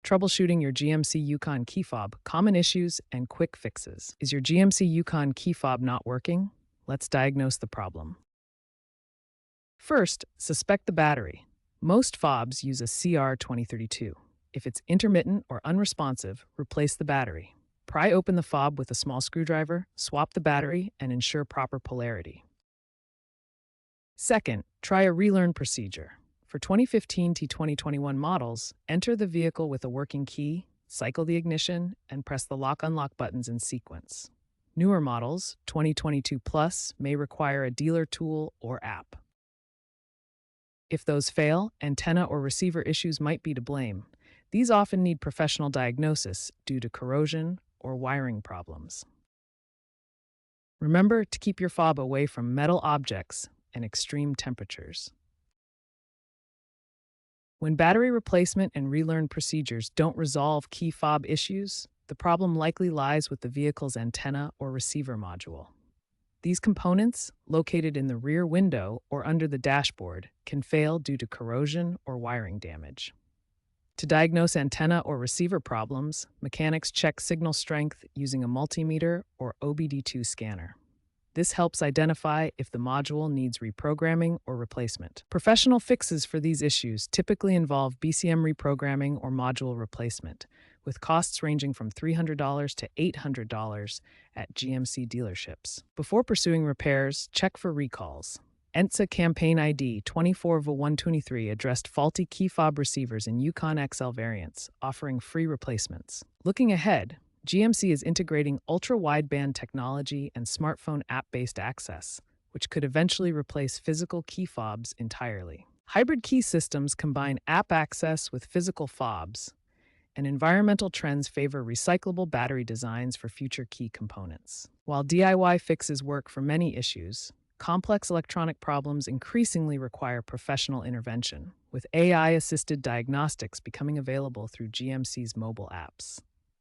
troubleshooting your GMC Yukon key fob, common issues, and quick fixes. Is your GMC Yukon key fob not working? Let's diagnose the problem. First, suspect the battery. Most fobs use a CR2032. If it's intermittent or unresponsive, replace the battery. Pry open the fob with a small screwdriver, swap the battery, and ensure proper polarity. Second, try a relearn procedure. For 2015 to 2021 models, enter the vehicle with a working key, cycle the ignition, and press the lock-unlock buttons in sequence. Newer models, 2022 Plus, may require a dealer tool or app. If those fail, antenna or receiver issues might be to blame. These often need professional diagnosis due to corrosion or wiring problems. Remember to keep your fob away from metal objects and extreme temperatures. When battery replacement and relearn procedures don't resolve key fob issues, the problem likely lies with the vehicle's antenna or receiver module. These components, located in the rear window or under the dashboard, can fail due to corrosion or wiring damage. To diagnose antenna or receiver problems, mechanics check signal strength using a multimeter or OBD2 scanner. This helps identify if the module needs reprogramming or replacement. Professional fixes for these issues typically involve BCM reprogramming or module replacement, with costs ranging from $300 to $800 at GMC dealerships. Before pursuing repairs, check for recalls. ENTSA campaign ID 24V123 addressed faulty key fob receivers in Yukon XL variants, offering free replacements. Looking ahead, GMC is integrating ultra-wideband technology and smartphone app-based access, which could eventually replace physical key fobs entirely. Hybrid key systems combine app access with physical fobs, and environmental trends favor recyclable battery designs for future key components. While DIY fixes work for many issues, complex electronic problems increasingly require professional intervention, with AI-assisted diagnostics becoming available through GMC's mobile apps.